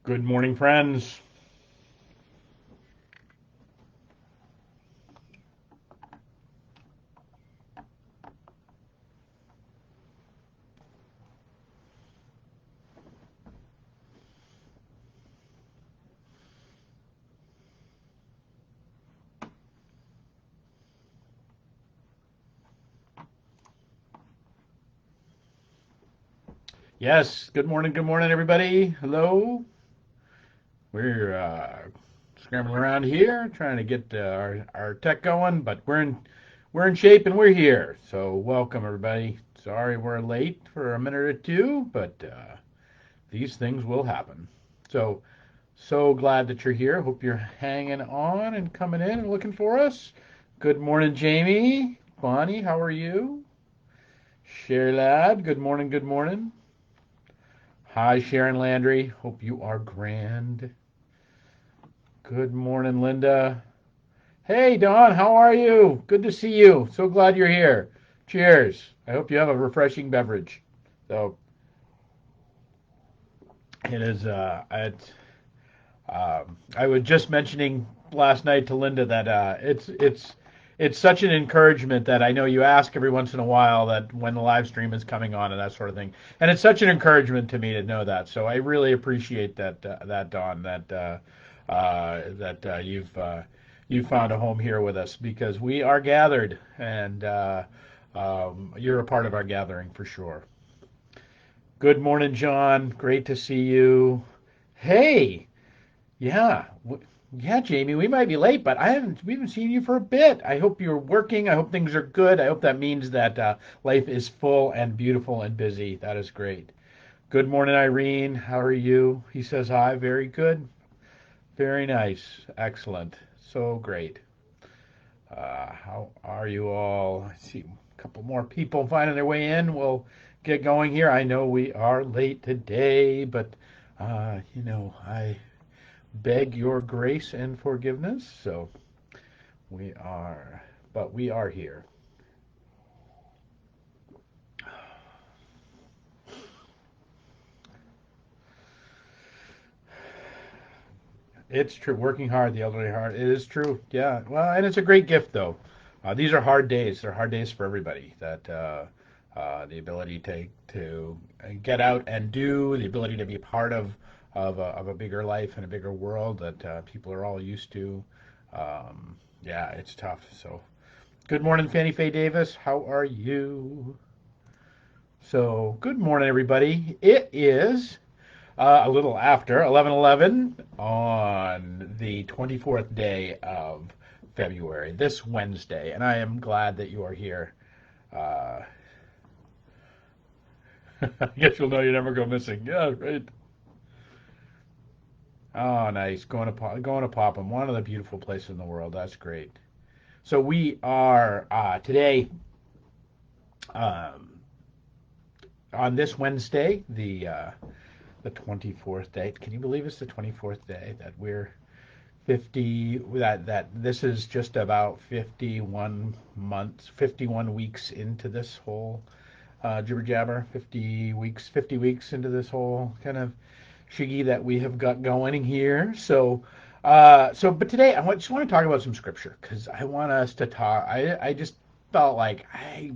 Good morning, friends. Yes, good morning, everybody. Hello. We're scrambling around here, trying to get our tech going, but we're in shape and we're here. So welcome, everybody. Sorry we're late for a minute or two, but these things will happen. So glad that you're here. Hope you're hanging on and coming in and looking for us. Good morning, Jamie. Bonnie, how are you? Sherry Lad, good morning, good morning. Hi, Sharon Landry. Hope you are grand. Good morning, Linda. Hey, Don, how are you? Good to see you. So glad you're here. Cheers. I hope you have a refreshing beverage. So it is. I was just mentioning last night to Linda that it's such an encouragement that I know you ask every once in a while that when the live stream is coming on and that sort of thing, and it's such an encouragement to me to know that. So I really appreciate that Dawn that you've found a home here with us because we are gathered and you're a part of our gathering for sure. Good morning, John. Great to see you. Hey, yeah, yeah, Jamie, we might be late, but we haven't seen you for a bit. I hope you're working. I hope things are good. I hope that means that life is full and beautiful and busy. That is great. Good morning, Irene. How are you? He says hi. Very good. Very nice. Excellent. So great. How are you all? I see a couple more people finding their way in. We'll get going here. I know we are late today, but I beg your grace and forgiveness. So we are, but we are here. It's true. Working hard, the elderly hard. It is true. Yeah. Well, and it's a great gift, though. These are hard days. They're hard days for everybody. The ability to get out and do, the ability to be part of a bigger life and a bigger world that people are all used to. Yeah, it's tough. So, good morning, Fannie Faye Davis. How are you? So, good morning, everybody. It is a little after 11:11 on the 24th day of February, this Wednesday, and I am glad that you are here. Uh, I guess you'll know you never go missing. Yeah, right. Oh, nice. Going to Popham, one of the beautiful places in the world. That's great. So we are today um, on this Wednesday, the 24th day. Can you believe it's the 24th day that we're 50 that this is just about 51 months 51 weeks into this whole jibber jabber, 50 weeks into this whole kind of shiggy that we have got going here. But today just want to talk about some scripture because I want us to talk. I just felt like I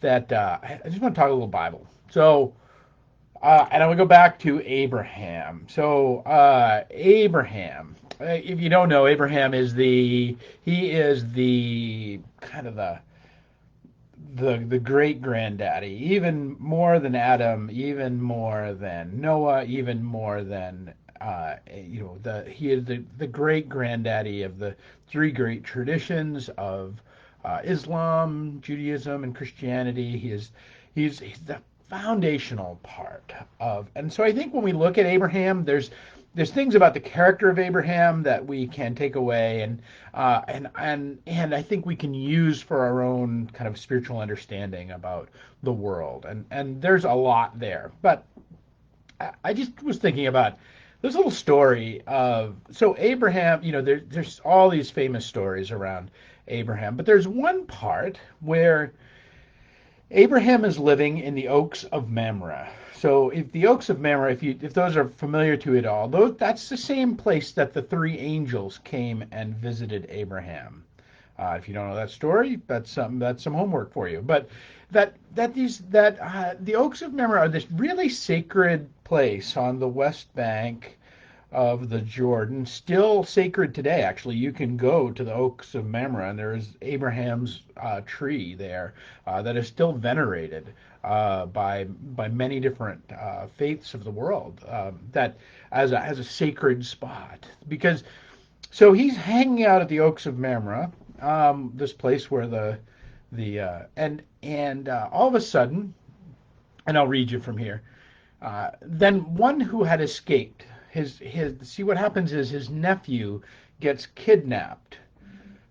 just want to talk a little Bible. And I would go back to Abraham. Abraham, if you don't know, Abraham he is the kind of the great granddaddy, even more than Adam, even more than Noah, even more than he is the great granddaddy of the three great traditions of Islam, Judaism, and Christianity. He's the foundational part of, and so I think when we look at Abraham, there's things about the character of Abraham that we can take away and I think we can use for our own kind of spiritual understanding about the world. And there's a lot there. But I just was thinking about this little story of Abraham. There's all these famous stories around Abraham, but there's one part where Abraham is living in the Oaks of Mamre. So if the Oaks of Mamre, if those are familiar to it all, that's the same place that the three angels came and visited Abraham. If you don't know that story, that's some homework for you. But the Oaks of Mamre are this really sacred place on the west bank of the Jordan, still sacred today. Actually, you can go to the Oaks of Mamre, and there is Abraham's tree there that is still venerated by many different faiths of the world. That as a sacred spot, because so he's hanging out at the Oaks of Mamre, this place where and all of a sudden, and I'll read you from here. Then one who had escaped, his see what happens is his nephew gets kidnapped,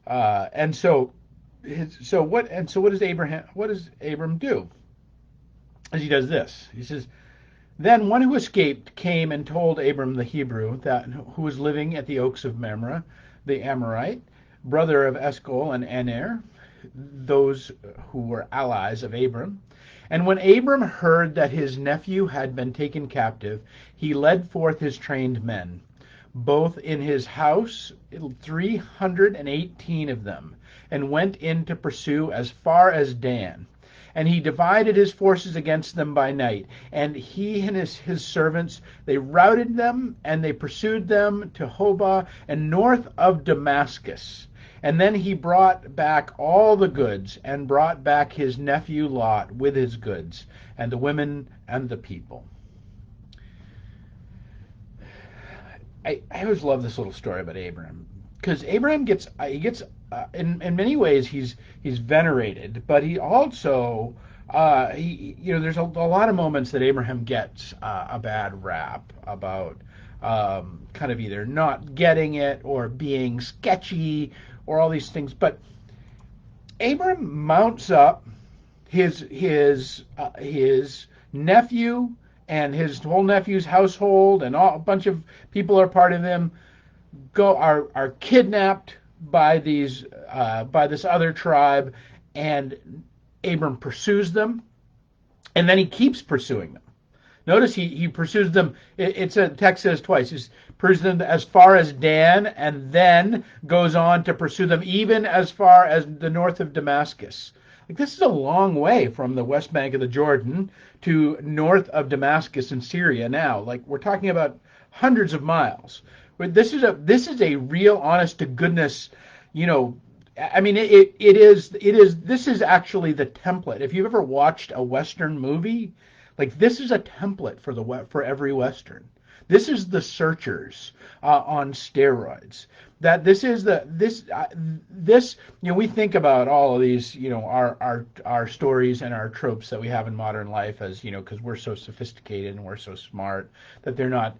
and so what does Abram do? As he does this, he says, then one who escaped came and told Abram the Hebrew who was living at the Oaks of Mamre, the Amorite, brother of Eshcol and Aner, those who were allies of Abram. And when Abram heard that his nephew had been taken captive, he led forth his trained men, both in his house, 318 of them, and went in to pursue as far as Dan. And he divided his forces against them by night. And he and his servants, they routed them, and they pursued them to Hobah and north of Damascus. And then he brought back all the goods, and brought back his nephew Lot with his goods, and the women and the people. I always love this little story about Abraham, because Abraham gets in many ways he's venerated, but he also there's a lot of moments that Abraham gets a bad rap about kind of either not getting it or being sketchy or all these things. But Abraham mounts up his nephew and his whole nephew's household, and a bunch of people are part of them, are kidnapped by this other tribe, and Abram pursues them, and then he keeps pursuing them. Notice he pursues them. It's a text says twice. He pursues them as far as Dan, and then goes on to pursue them even as far as the north of Damascus. Like, this is a long way from the west bank of the Jordan to north of Damascus in Syria now. Like, we're talking about hundreds of miles. This is a real honest to goodness, I mean, this is actually the template. If you've ever watched a Western movie, like, this is a template for every Western. This is the Searchers on steroids. That we think about all of these, our stories and our tropes that we have in modern life as, because we're so sophisticated and we're so smart that they're not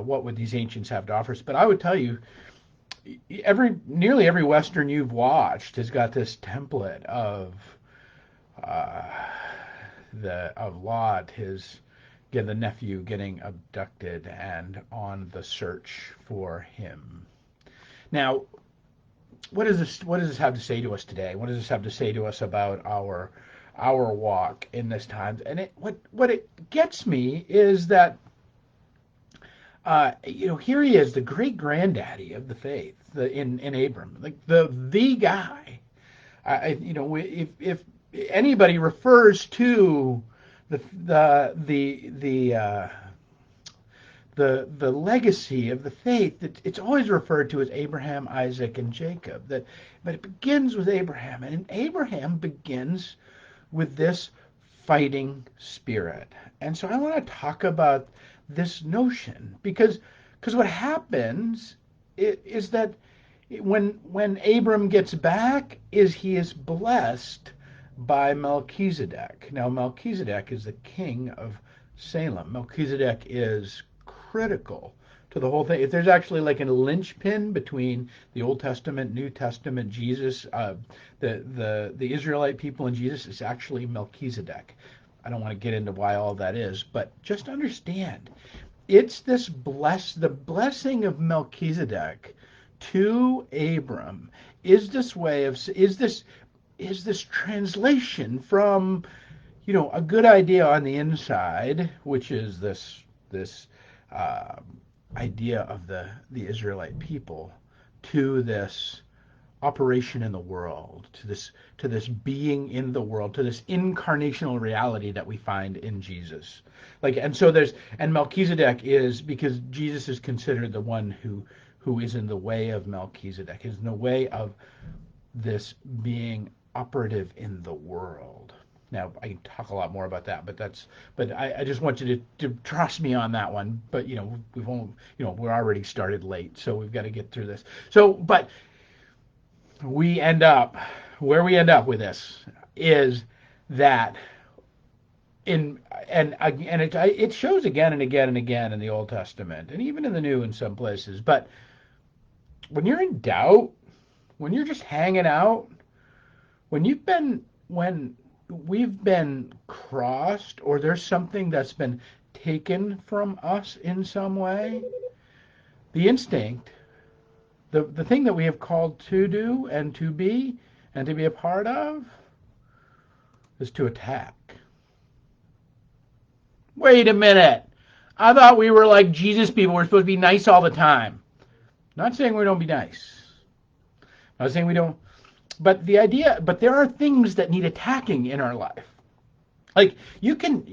what would these ancients have to offer us? But I would tell you, nearly every Western you've watched has got this template of Lot, the nephew getting abducted and on the search for him. Now, what does this have to say to us today? What does this have to say to us about our walk in this time? And what it gets me is that here he is, the great granddaddy of the faith, in Abram, like the guy. If anybody refers to the legacy of the faith, it's always referred to as Abraham, Isaac, and Jacob. But it begins with Abraham, and Abraham begins with this fighting spirit. And so I want to talk about this notion, because what happens is that when Abram gets back, he is blessed by Melchizedek. Now, Melchizedek is the king of Salem. Melchizedek is critical to the whole thing. If there's actually like a linchpin between the Old Testament, New Testament, Jesus, the Israelite people and Jesus, is actually Melchizedek. I don't want to get into why all that is, but just understand, it's the blessing of Melchizedek to Abram is this is this translation from, a good idea on the inside, which is this uh, idea of the Israelite people, to this operation in the world, to this being in the world, to this incarnational reality that we find in Jesus. And Melchizedek is, because Jesus is considered the one who is in the way of Melchizedek, is in the way of this being operative in the world. Now I can talk a lot more about that, but I just want you to trust me on that one. But we're already started late, so we've got to get through this. But we end up where we end up with this is that it shows again and again and again in the Old Testament and even in the New in some places. But when you're in doubt, when you're just hanging out, when we've been crossed, or there's something that's been taken from us in some way, the instinct, the thing that we have called to do and to be a part of, is to attack. Wait a minute. I thought we were like Jesus people. We're supposed to be nice all the time. Not saying we don't be nice. Not saying we don't. But there are things that need attacking in our life. Like you can,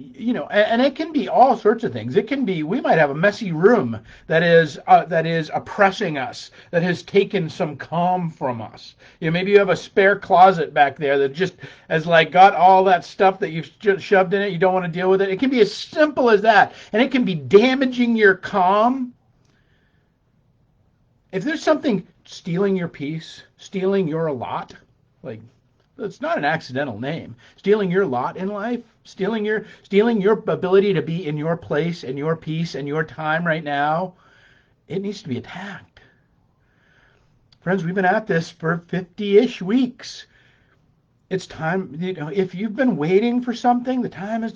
and it can be all sorts of things. It can be, we might have a messy room that is oppressing us, that has taken some calm from us. Maybe you have a spare closet back there that just has like got all that stuff that you've just shoved in it. You don't want to deal with it. It can be as simple as that, and it can be damaging your calm. If there's something stealing your peace, stealing your lot, like, it's not an accidental name. Stealing your lot in life, stealing your ability to be in your place and your peace and your time right now, it needs to be attacked. Friends, we've been at this for 50-ish weeks. It's time, if you've been waiting for something, the time is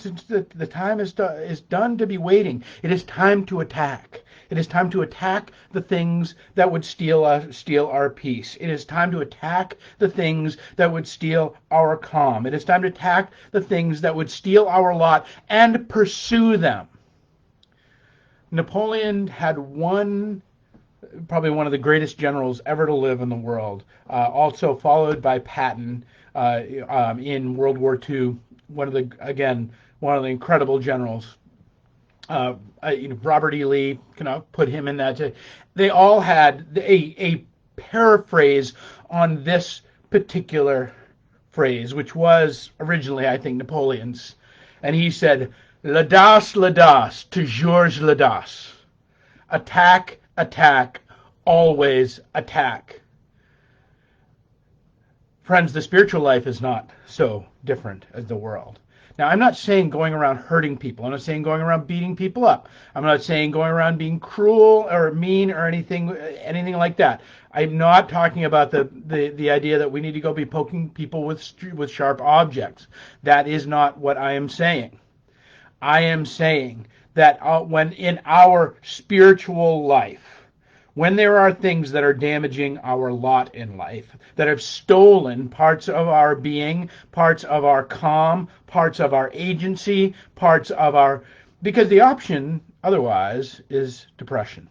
done to be waiting. It is time to attack. It is time to attack the things that would steal our peace. It is time to attack the things that would steal our calm. It is time to attack the things that would steal our lot and pursue them. Napoleon had probably one of the greatest generals ever to live in the world, also followed by Patton in World War II, one of the incredible generals. Robert E. Lee, put him in that. They all had a paraphrase on this particular phrase, which was originally, I think, Napoleon's. And he said, l'audace, toujours l'audace. Attack, attack, always attack. Friends, the spiritual life is not so different as the world. Now, I'm not saying going around hurting people. I'm not saying going around beating people up. I'm not saying going around being cruel or mean or anything like that. I'm not talking about the idea that we need to go be poking people with sharp objects. That is not what I am saying. I am saying that when in our spiritual life, when there are things that are damaging our lot in life, that have stolen parts of our being, parts of our calm, parts of our agency, because the option otherwise is depression.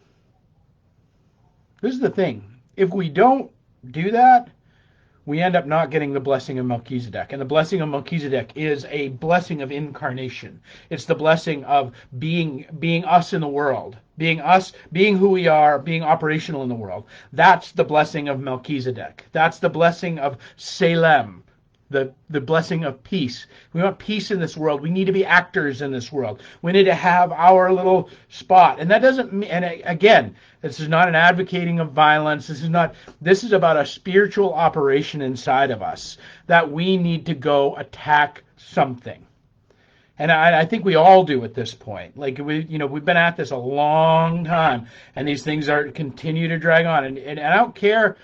This is the thing. If we don't do that, we end up not getting the blessing of Melchizedek. And the blessing of Melchizedek is a blessing of incarnation. It's the blessing of being us in the world, being us, being who we are, being operational in the world. That's the blessing of Melchizedek. That's the blessing of Salem, the blessing of peace. We want peace in this world. We need to be actors in this world. We need to have our little spot. And that doesn't mean, and again, this is not an advocating of violence. This is about a spiritual operation inside of us that we need to go attack something. And I think we all do at this point. Like we've been at this a long time, and these things continue to drag on. And I don't care.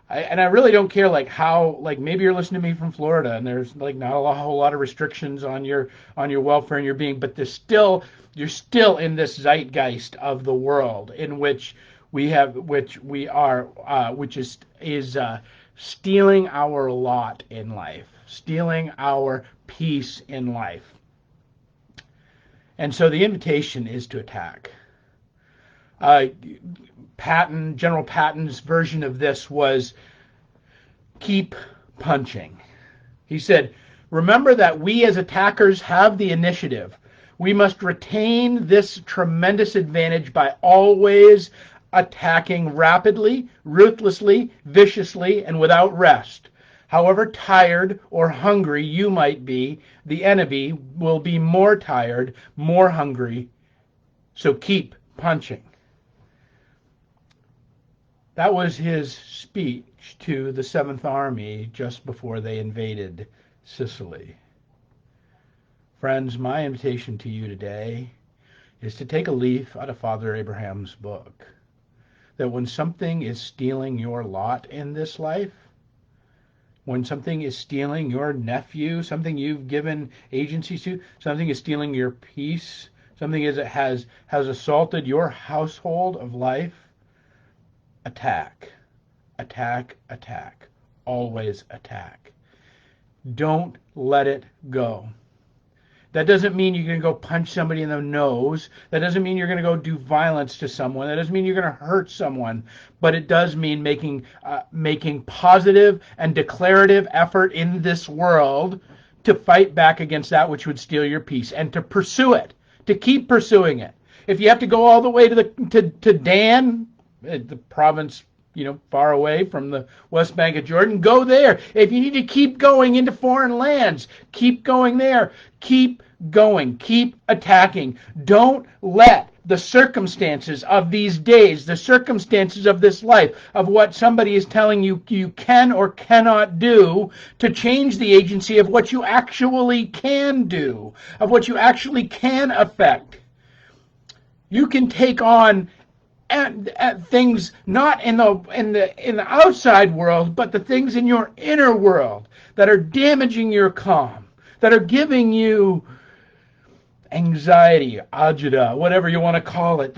I really don't care how maybe you're listening to me from Florida and there's not a whole lot of restrictions on your welfare and your being, but you're still in this zeitgeist of the world in which is stealing our lot in life, stealing our peace in life. And so the invitation is to attack. General Patton's version of this was keep punching. He said, remember that we as attackers have the initiative. We must retain this tremendous advantage by always attacking rapidly, ruthlessly, viciously, and without rest. However tired or hungry you might be, the enemy will be more tired, more hungry. So keep punching. That was his speech to the 7th Army just before they invaded Sicily. Friends, my invitation to you today is to take a leaf out of Father Abraham's book. That when something is stealing your lot in this life, when something is stealing your nephew, something you've given agency to, something is stealing your peace, something has assaulted your household of life, attack, attack, attack. Always attack. Don't let it go. That doesn't mean you're going to go punch somebody in the nose. That doesn't mean you're going to go do violence to someone. That doesn't mean you're going to hurt someone. But it does mean making positive and declarative effort in this world to fight back against that which would steal your peace and to pursue it, to keep pursuing it. If you have to go all the way to Dan, the province, far away from the West Bank of Jordan, go there. If you need to keep going into foreign lands, keep going there. Keep going. Keep attacking. Don't let the circumstances of these days, the circumstances of this life, of what somebody is telling you you can or cannot do, to change the agency of what you actually can do, of what you actually can affect. You can take on at things not in the outside world, but the things in your inner world that are damaging your calm, that are giving you anxiety, agita, whatever you want to call it,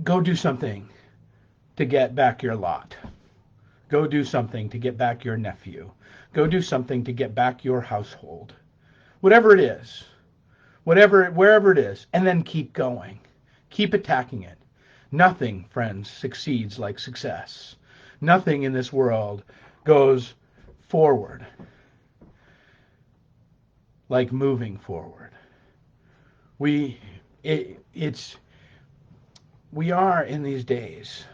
go do something to get back your lot. Go do something to get back your nephew. Go do something to get back your household. Whatever it is, wherever it is, and then keep going. Keep attacking it. Nothing, friends, succeeds like success. Nothing in this world goes forward like moving forward. We are in these days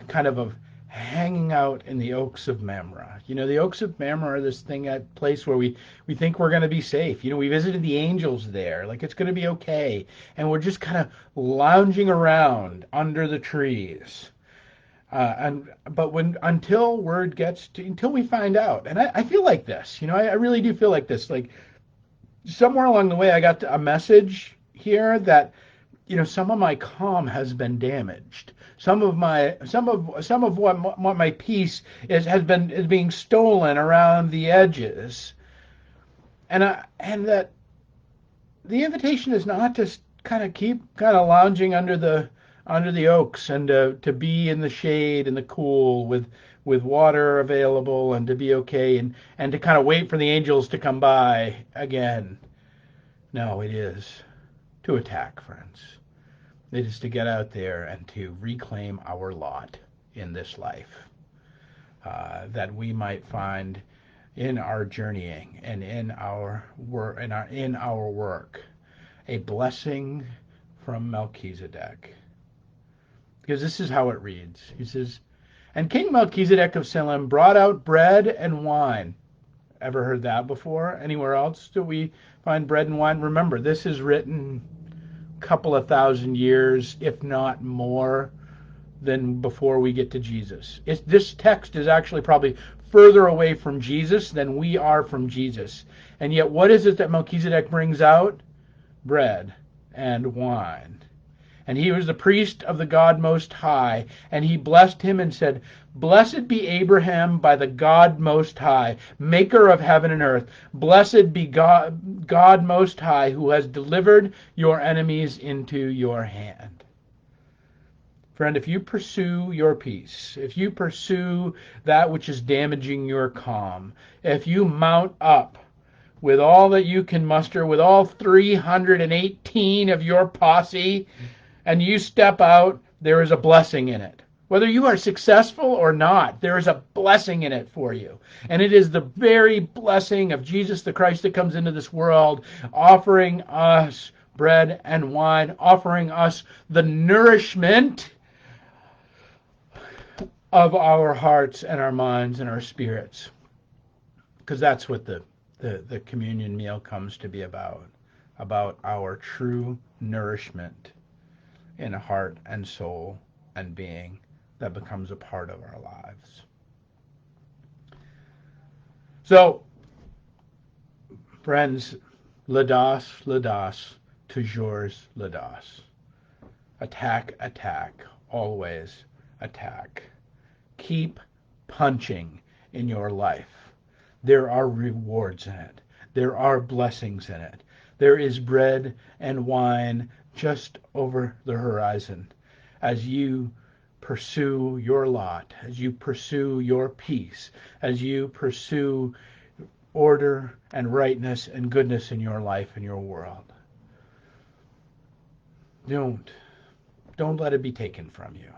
kind of hanging out in the oaks of Mamre. The oaks of Mamre are this place where we think we're going to be safe. We visited the angels there, like it's going to be okay. And we're just kind of lounging around under the trees. But until word gets to, until we find out, and I feel like this, I really do feel like this. Like somewhere along the way, I got a message here that, some of my calm has been damaged. Some of what my peace is being stolen around the edges, and that the invitation is not to kind of keep lounging under the oaks and to be in the shade and the cool with water available and to be okay and to kind of wait for the angels to come by again. No, it is to attack, friends. It is to get out there and to reclaim our lot in this life, that we might find in our journeying and in our work a blessing from Melchizedek. Because this is how it reads. He says, and King Melchizedek of Salem brought out bread and wine. Ever heard that before? Anywhere else do we find bread and wine? Remember, this is written a couple of thousand years, if not more, than before we get to Jesus. This text is actually probably further away from Jesus than we are from Jesus. And yet, what is it that Melchizedek brings out? Bread and wine. And he was the priest of the God Most High, and he blessed him and said, Blessed be Abraham by the God Most High, maker of heaven and earth. Blessed be God Most High, who has delivered your enemies into your hand. Friend, if you pursue your peace, if you pursue that which is damaging your calm, if you mount up with all that you can muster, with all 318 of your posse, and you step out, there is a blessing in it. Whether you are successful or not, there is a blessing in it for you. And it is the very blessing of Jesus the Christ that comes into this world, offering us bread and wine, offering us the nourishment of our hearts and our minds and our spirits. Because that's what the communion meal comes to be about our true nourishment in heart and soul and being that becomes a part of our lives. So, friends, l'audace, toujours l'audace. Attack, attack, always attack. Keep punching in your life. There are rewards in it. There are blessings in it. There is bread and wine just over the horizon as you pursue your lot, as you pursue your peace, as you pursue order and rightness and goodness in your life and your world. Don't let it be taken from you.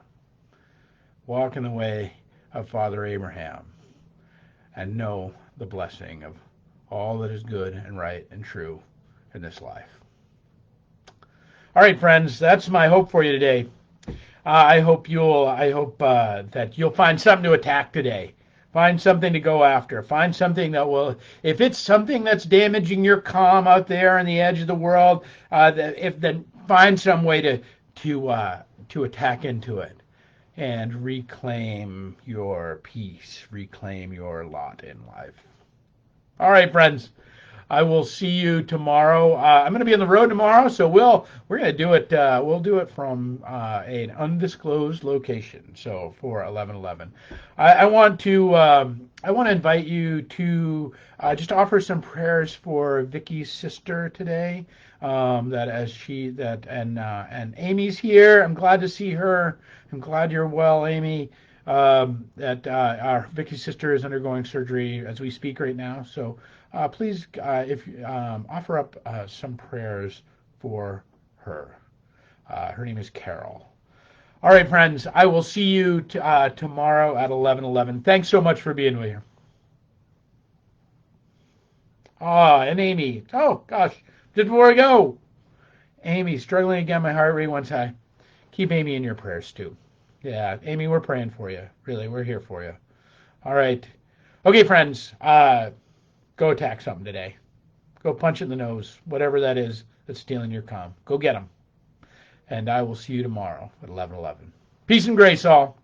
Walk in the way of Father Abraham and know the blessing of all that is good and right and true in this life. All right, friends, that's my hope for you today. I hope that you'll find something to attack today. Find something to go after. Find something that will, if it's something that's damaging your calm out there on the edge of the world, then find some way to attack into it and reclaim your peace, reclaim your lot in life. All right, friends. I will see you tomorrow. I'm going to be on the road tomorrow, so we're going to do it. We'll do it from an undisclosed location. So for 11:11, I want to invite you to just offer some prayers for Vicky's sister today. And Amy's here. I'm glad to see her. I'm glad you're well, Amy. That our Vicky's sister is undergoing surgery as we speak right now. So please, offer up some prayers for her. Her name is Carol. All right, friends. I will see you tomorrow at 11:11. Thanks so much for being with here. And Amy. Oh gosh, just before I go, Amy struggling again. My heart rate went high. Keep Amy in your prayers too. Yeah, Amy, we're praying for you. Really, we're here for you. All right. Okay, friends, go attack something today. Go punch it in the nose, whatever that is that's stealing your calm. Go get them. And I will see you tomorrow at 11:11. Peace and grace, all.